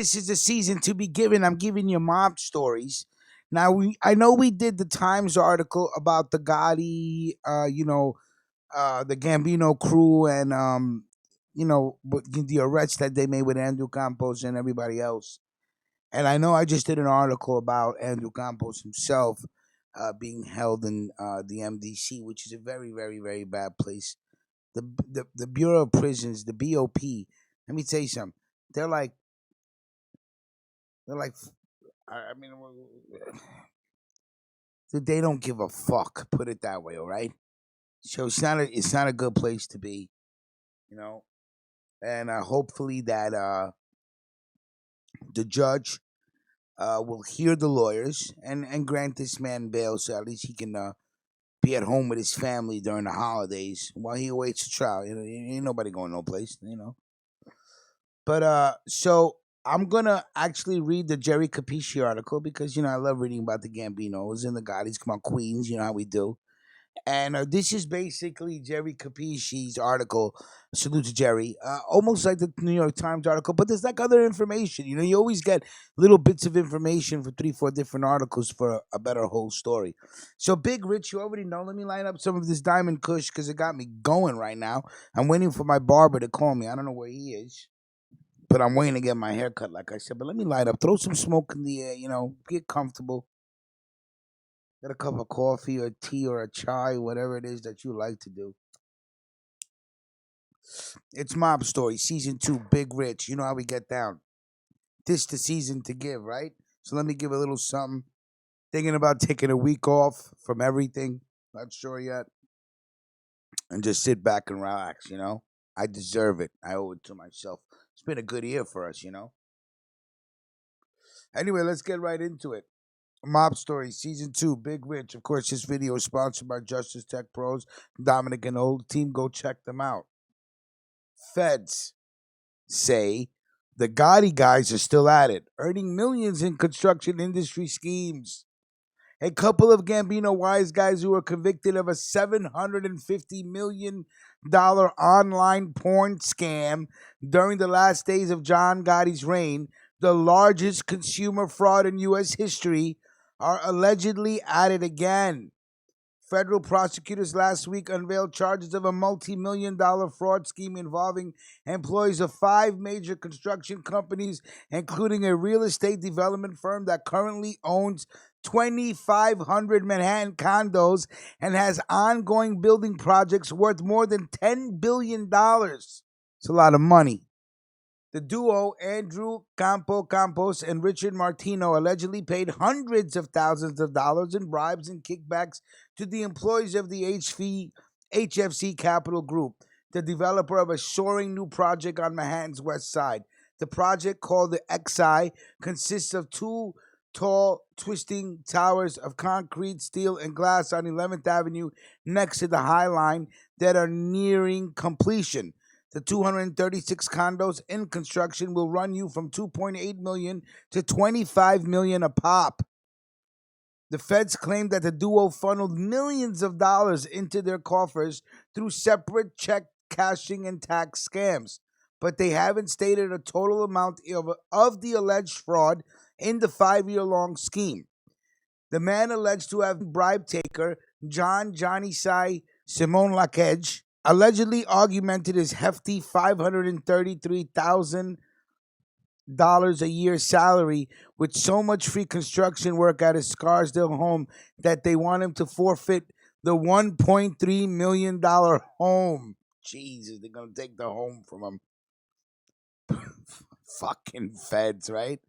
This is the season to be given. I'm giving you mob stories. Now I know we did the Times article about the Gotti, the Gambino crew, and the arrest that they made with Andrew Campos and everybody else. And I know I just did an article about Andrew Campos himself being held in the MDC, which is a very, very, very bad place. The Bureau of Prisons, the BOP. Let me tell you something. They're like they're like I mean, they don't give a fuck. Put it that way, all right. So it's not a good place to be, you know. And hopefully that the judge will hear the lawyers and grant this man bail, so at least he can be at home with his family during the holidays while he awaits a trial. You know, ain't nobody going no place, you know. But so I'm gonna actually read the Jerry Capisci article because I love reading about the Gambinos and the Gottis. Come on, Queens, you know how we do. And this is basically Jerry Capisci's article. Salute to Jerry. Almost like the New York Times article, but there's like other information. You always get little bits of information for 3, 4 different articles for a better whole story. So, Big Rich, you already know. Let me line up some of this Diamond Kush because it got me going right now. I'm waiting for my barber to call me. I don't know where he is, but I'm waiting to get my hair cut, like I said. But let me light up, throw some smoke in the air, get comfortable. Get a cup of coffee or tea or a chai, whatever it is that you like to do. It's Mob Story, Season 2, Big Rich. You know how we get down. This the season to give, right? So let me give a little something. Thinking about taking a week off from everything. Not sure yet. And just sit back and relax. I deserve it. I owe it to myself. It's been a good year for us. Anyway, let's get right into it. Mob Story Season 2, Big Rich. Of course, this video is sponsored by Justice Tech Pros, Dominic and Old Team. Go check them out. Feds say the Gotti guys are still at it, earning millions in construction industry schemes. A couple of Gambino wise guys who were convicted of a $750 million online porn scam during the last days of John Gotti's reign, the largest consumer fraud in U.S. history, are allegedly at it again. Federal prosecutors last week unveiled charges of a multi-million-dollar fraud scheme involving employees of 5 major construction companies, including a real estate development firm that currently owns 2,500 Manhattan condos and has ongoing building projects worth more than $10 billion. It's a lot of money. The duo, Andrew Campos and Richard Martino, allegedly paid hundreds of thousands of dollars in bribes and kickbacks to the employees of the HFC Capital Group, the developer of a soaring new project on Manhattan's west side. The project, called the XI, consists of 2 tall, twisting towers of concrete, steel, and glass on 11th Avenue next to the High Line that are nearing completion. The 236 condos in construction will run you from $2.8 million to $25 million a pop. The feds claim that the duo funneled millions of dollars into their coffers through separate check cashing and tax scams, but they haven't stated a total amount of the alleged fraud in the 5-year-long scheme. The man alleged to have been bribe taker Johnny Sai Simone Lakej allegedly augmented his hefty $533,000 a year salary with so much free construction work at his Scarsdale home that they want him to forfeit the $1.3 million home. Jesus, they're going to take the home from him. Fucking feds, right?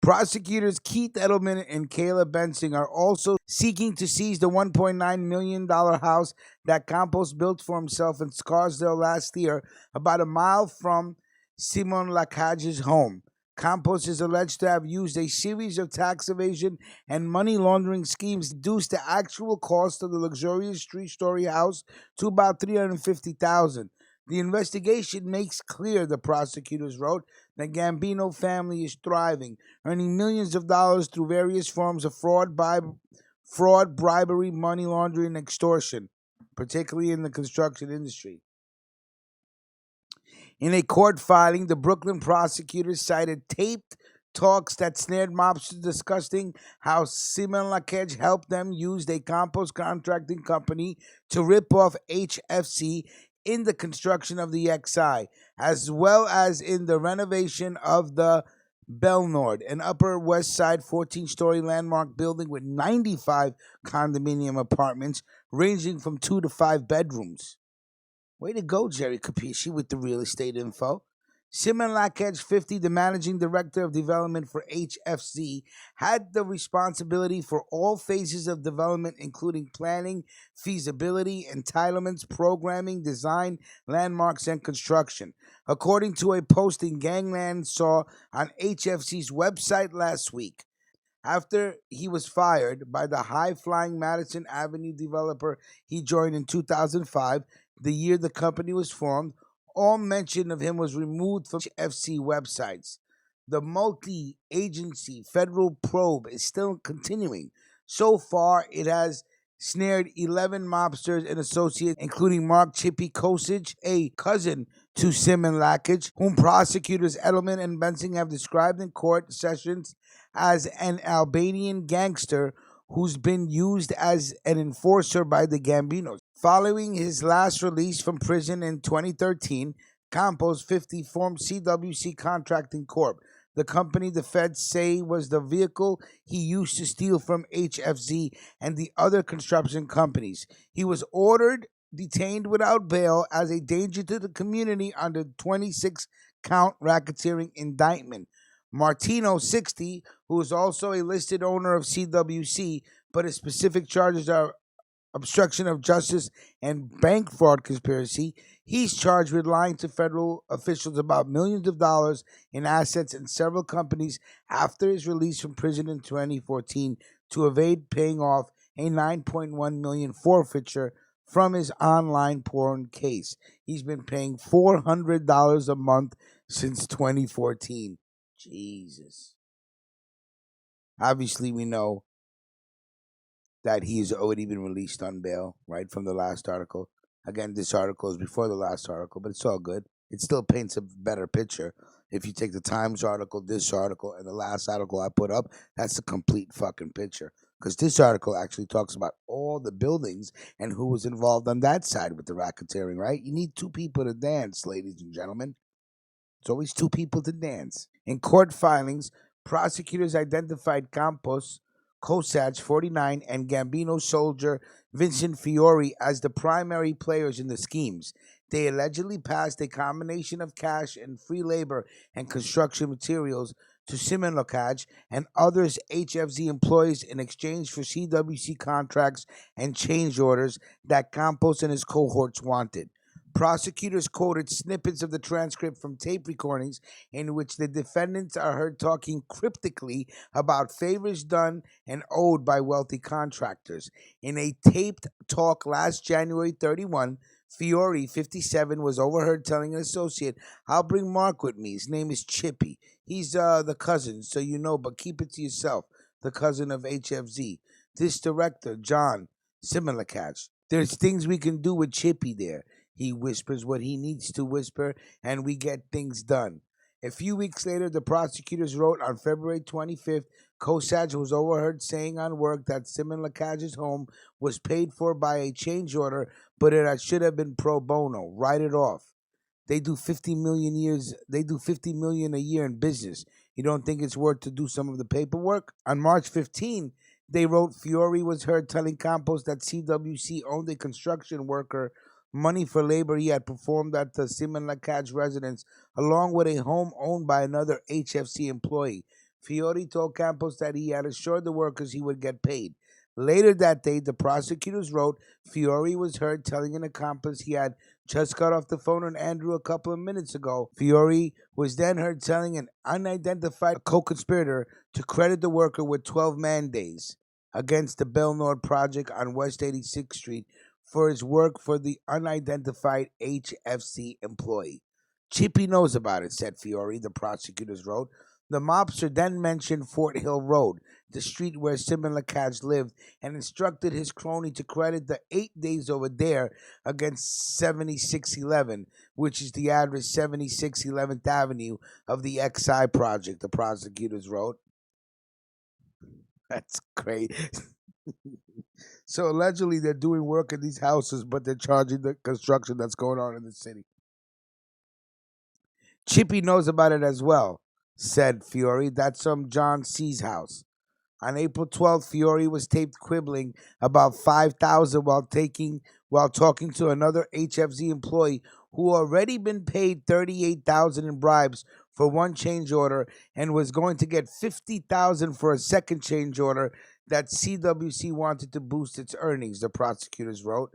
Prosecutors Keith Edelman and Caleb Bensing are also seeking to seize the $1.9 million house that Campos built for himself in Scarsdale last year, about a mile from Simon Lacaj's home. Campos is alleged to have used a series of tax evasion and money laundering schemes to reduce the actual cost of the luxurious 3-story house to about $350,000. The investigation makes clear, the prosecutors wrote, the Gambino family is thriving, earning millions of dollars through various forms of fraud, bribery, money laundering, and extortion, particularly in the construction industry. In a court filing, the Brooklyn prosecutors cited taped talks that snared mobsters discussing how Simon Lakej helped them use a compost contracting company to rip off HFC in the construction of the XI, as well as in the renovation of the Belnord, an Upper West Side 14-story landmark building with 95 condominium apartments ranging from 2 to 5 bedrooms. Way to go, Jerry Capisci, with the real estate info. Simon Lakej, 50, the managing director of development for HFC, had the responsibility for all phases of development, including planning, feasibility, entitlements, programming, design, landmarks, and construction. According to a posting Gangland saw on HFC's website last week, after he was fired by the high flying Madison Avenue developer he joined in 2005, the year the company was formed, all mention of him was removed from HFC websites. The multi agency federal probe is still continuing. So far, it has snared 11 mobsters and associates, including Mark Chippy Kosich, a cousin to Simon Lakage, whom prosecutors Edelman and Benson have described in court sessions as an Albanian gangster who's been used as an enforcer by the Gambinos. Following his last release from prison in 2013, Campos, 50, formed CWC Contracting Corp., the company the feds say was the vehicle he used to steal from HFZ and the other construction companies. He was ordered detained without bail as a danger to the community under 26 count racketeering indictment. Martino, 60, who is also a listed owner of CWC, but his specific charges are obstruction of justice and bank fraud conspiracy. He's charged with lying to federal officials about millions of dollars in assets in several companies after his release from prison in 2014 to evade paying off a 9.1 million forfeiture from his online porn case. He's been paying $400 a month since 2014. Jesus. Obviously, we know that he has already been released on bail, right, from the last article. Again, this article is before the last article, but it's all good. It still paints a better picture. If you take the Times article, this article, and the last article I put up, that's a complete fucking picture. Because this article actually talks about all the buildings and who was involved on that side with the racketeering, right? You need two people to dance, ladies and gentlemen. It's always two people to dance. In court filings, prosecutors identified Campos, Kosach, 49, and Gambino soldier Vincent Fiore as the primary players in the schemes. They allegedly passed a combination of cash and free labor and construction materials to Simon Locage and others HFZ employees in exchange for CWC contracts and change orders that Campos and his cohorts wanted. Prosecutors quoted snippets of the transcript from tape recordings in which the defendants are heard talking cryptically about favors done and owed by wealthy contractors. In a taped talk last January 31, Fiore, 57, was overheard telling an associate, "I'll bring Mark with me. His name is Chippy. He's the cousin, so you know, but keep it to yourself." The cousin of HFZ. This director, John Similacatch. "There's things we can do with Chippy there. He whispers what he needs to whisper, and we get things done." A few weeks later, the prosecutors wrote on February 25th, Kosach was overheard saying on work that Simon Lacage's home was paid for by a change order, but it should have been pro bono. Write it off. They do 50 million years. They do 50 million a year in business. You don't think it's worth to do some of the paperwork? On March 15, they wrote Fiore was heard telling Campos that CWC owned a construction worker money for labor he had performed at the Simon Lacage residence, along with a home owned by another HFC employee. Fiore told Campos that he had assured the workers he would get paid. Later that day, the prosecutors wrote Fiore was heard telling an accomplice he had just got off the phone with Andrew a couple of minutes ago. Fiore was then heard telling an unidentified co-conspirator to credit the worker with 12 man days against the Belnord project on West 86th Street for his work for the unidentified HFC employee. Chippy knows about it, said Fiore, the prosecutors wrote. The mobster then mentioned Fort Hill Road, the street where Simon Lacage lived, and instructed his crony to credit the 8 days over there against 7611, which is the address 7611th Avenue of the XI project, the prosecutors wrote. That's great. So allegedly they're doing work in these houses, but they're charging the construction that's going on in the city. Chippy knows about it as well, said Fiore. That's from John C's house. On April 12th, Fiore was taped quibbling about 5,000 while talking to another HFZ employee who already been paid 38,000 in bribes for one change order and was going to get 50,000 for a second change order that CWC wanted to boost its earnings, the prosecutors wrote.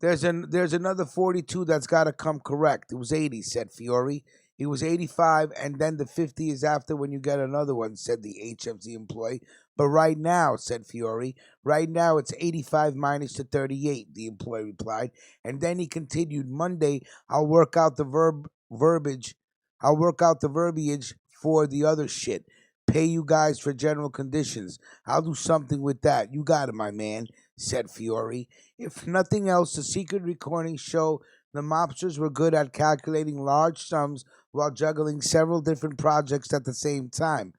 There's another 42 that's got to come correct. It was 80, said Fiore. It was 85, and then the 50 is after when you get another one, said the HFZ employee. But right now, said Fiore, right now it's 85 minus the 38, the employee replied. And then he continued, Monday, I'll work out the verbiage. I'll work out the verbiage for the other shit. Pay you guys for general conditions. I'll do something with that. You got it, my man, said Fiore. If nothing else, the secret recordings show the mobsters were good at calculating large sums while juggling several different projects at the same time.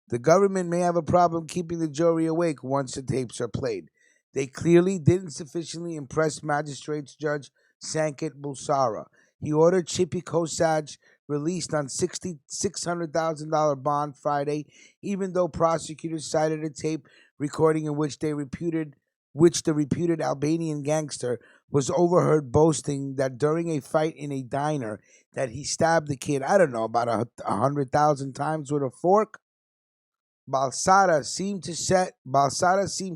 The government may have a problem keeping the jury awake once the tapes are played. They clearly didn't sufficiently impress Magistrates Judge Sanket Bulsara. He ordered Chippy Kosaj released on $600,000 bond Friday, even though prosecutors cited a tape recording in which the reputed Albanian gangster was overheard boasting that during a fight in a diner that he stabbed the kid, I don't know, about 100,000 times with a fork. Balsara seemed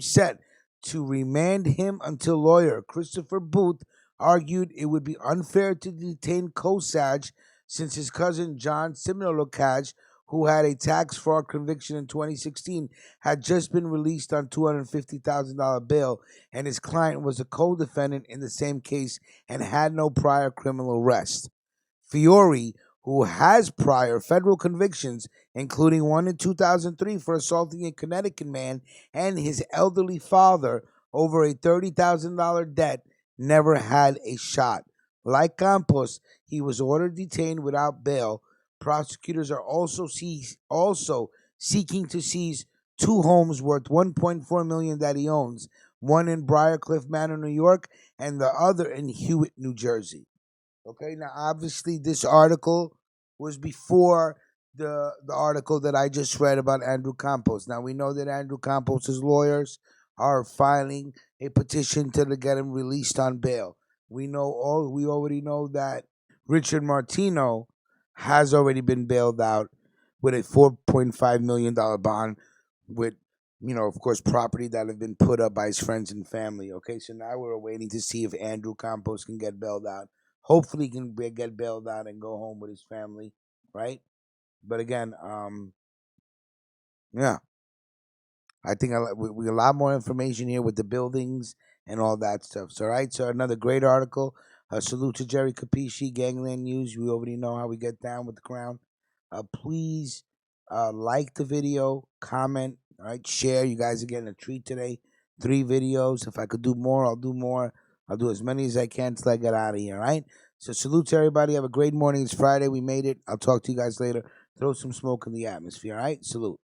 set to remand him until lawyer Christopher Booth argued it would be unfair to detain Kosaj since his cousin John Similokaj, who had a tax fraud conviction in 2016, had just been released on $250,000 bail, and his client was a co-defendant in the same case and had no prior criminal arrest. Fiore, who has prior federal convictions, including one in 2003 for assaulting a Connecticut man and his elderly father over a $30,000 debt, never had a shot. Like Campos, he was ordered detained without bail. Prosecutors are also seeking to seize two homes worth $1.4 million that he owns, one in Briarcliff Manor, New York, and the other in Hewitt, New Jersey. Okay, now obviously this article was before the article that I just read about Andrew Campos. Now we know that Andrew Campos's lawyers are filing a petition to get him released on bail. We already know that Richard Martino has already been bailed out with a $4.5 million bond with, of course, property that have been put up by his friends and family. Okay, so now we're waiting to see if Andrew Campos can get bailed out. Hopefully, he can get bailed out and go home with his family, right? But again, yeah, I think we a lot more information here with the buildings and all that stuff. So, all right, so another great article. Salute to Jerry Capisci, Gangland News. We already know how we get down with the crown. Please like the video, comment, all right, share. You guys are getting a treat today. 3 videos. If I could do more, I'll do more. I'll do as many as I can till I get out of here, all right? So salute to everybody. Have a great morning. It's Friday. We made it. I'll talk to you guys later. Throw some smoke in the atmosphere, all right? Salute.